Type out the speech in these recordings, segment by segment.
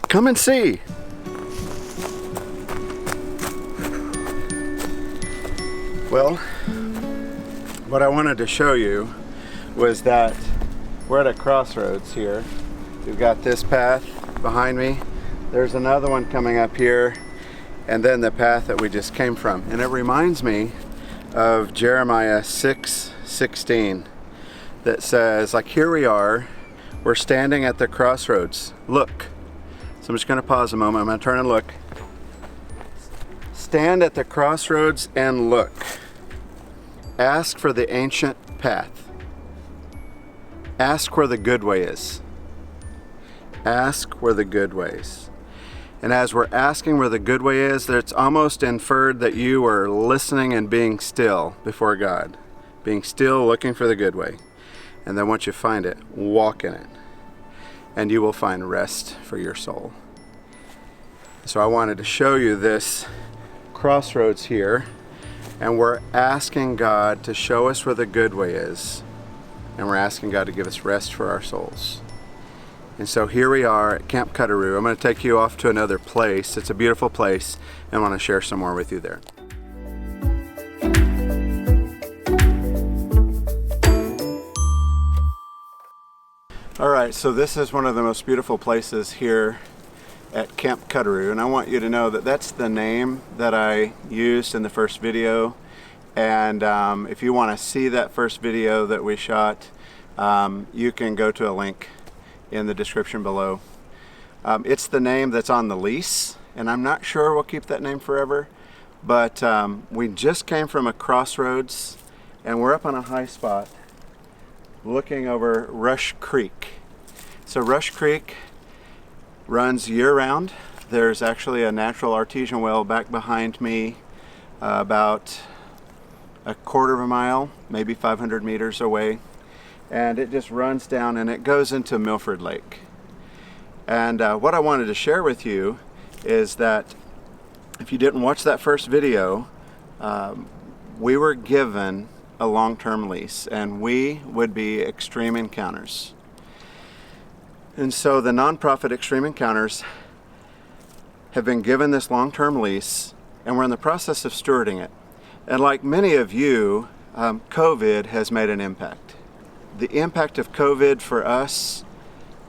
Come and see. Well, what I wanted to show you was that we're at a crossroads here. We've got this path behind me. There's another one coming up here, and then the path that we just came from. And it reminds me of Jeremiah 6:16 that says, like, here we are, we're standing at the crossroads. Look. So I'm just going to pause a moment. I'm going to turn and look. Stand at the crossroads and look. Ask for the ancient path. Ask where the good way is. Ask where the good way is. And as we're asking where the good way is, it's almost inferred that you are listening and being still before God. Being still, looking for the good way. And then once you find it, walk in it. And you will find rest for your soul. So I wanted to show you this crossroads here. And we're asking God to show us where the good way is. And we're asking God to give us rest for our souls. And so here we are at Camp Cutteru. I'm going to take you off to another place. It's a beautiful place, and I want to share some more with you there. All right, so this is one of the most beautiful places here at Camp Cutteru, and I want you to know that that's the name that I used in the first video. And if you want to see that first video that we shot, you can go to a link in the description below. It's the name that's on the lease, and I'm not sure we'll keep that name forever, but we just came from a crossroads, and we're up on a high spot looking over Rush Creek. So Rush Creek runs year-round. There's actually a natural artesian well back behind me, about a quarter of a mile, maybe 500 meters away. And it just runs down and it goes into Milford Lake. And what I wanted to share with you is that if you didn't watch that first video, we were given a long-term lease, and we would be Extreme Encounters. And so the nonprofit Extreme Encounters have been given this long-term lease, and we're in the process of stewarding it. And like many of you, COVID has made an impact. The impact of COVID for us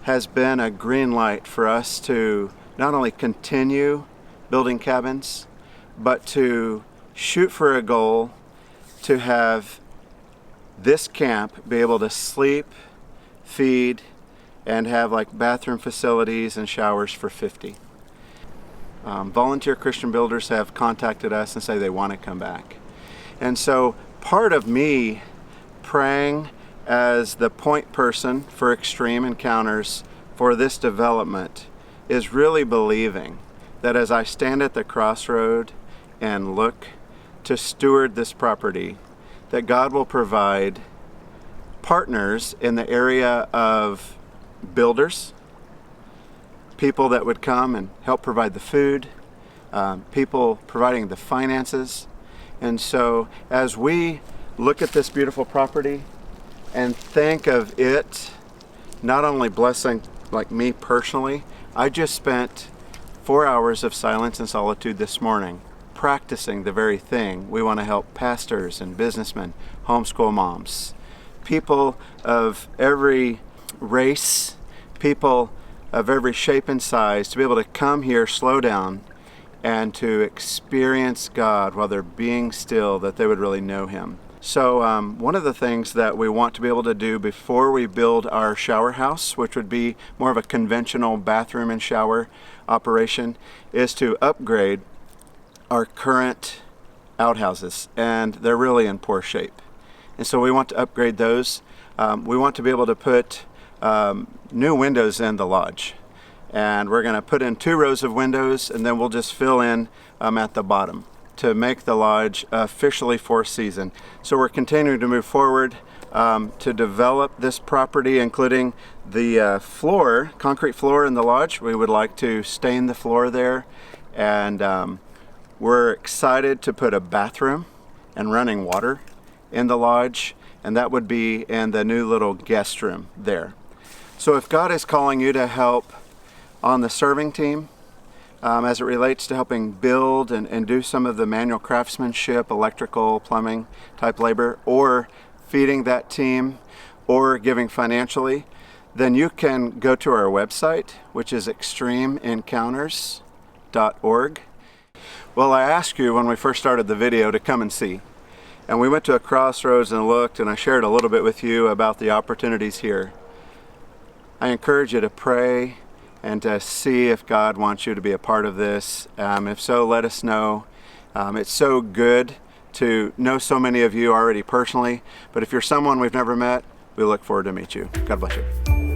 has been a green light for us to not only continue building cabins, but to shoot for a goal to have this camp be able to sleep, feed, and have like bathroom facilities and showers for 50. Volunteer Christian builders have contacted us and say they want to come back. And so part of me praying as the point person for Extreme Encounters for this development is really believing that as I stand at the crossroad and look to steward this property, that God will provide partners in the area of builders, people that would come and help provide the food, people providing the finances. And so as we look at this beautiful property and think of it not only blessing like me personally, I just spent 4 hours of silence and solitude this morning practicing the very thing we want to help pastors and businessmen, homeschool moms, people of every race, people of every shape and size, to be able to come here, slow down, and to experience God while they're being still, that they would really know Him. So one of the things that we want to be able to do before we build our shower house, which would be more of a conventional bathroom and shower operation, is to upgrade our current outhouses, and they're really in poor shape. And so we want to upgrade those. We want to be able to put new windows in the lodge. And we're going to put in 2 rows of windows, and then we'll just fill in at the bottom to make the lodge officially 4th season. So we're continuing to move forward to develop this property, including the floor, concrete floor in the lodge. We would like to stain the floor there, and we're excited to put a bathroom and running water in the lodge, and that would be in the new little guest room there. So if God is calling you to help on the serving team as it relates to helping build and do some of the manual craftsmanship, electrical, plumbing type labor, or feeding that team, or giving financially, then you can go to our website, which is extremeencounters.org. Well, I asked you when we first started the video to come and see. And we went to a crossroads and looked, and I shared a little bit with you about the opportunities here. I encourage you to pray and to see if God wants you to be a part of this. If so, let us know. It's so good to know so many of you already personally, but if you're someone we've never met, we look forward to meet you. God bless you.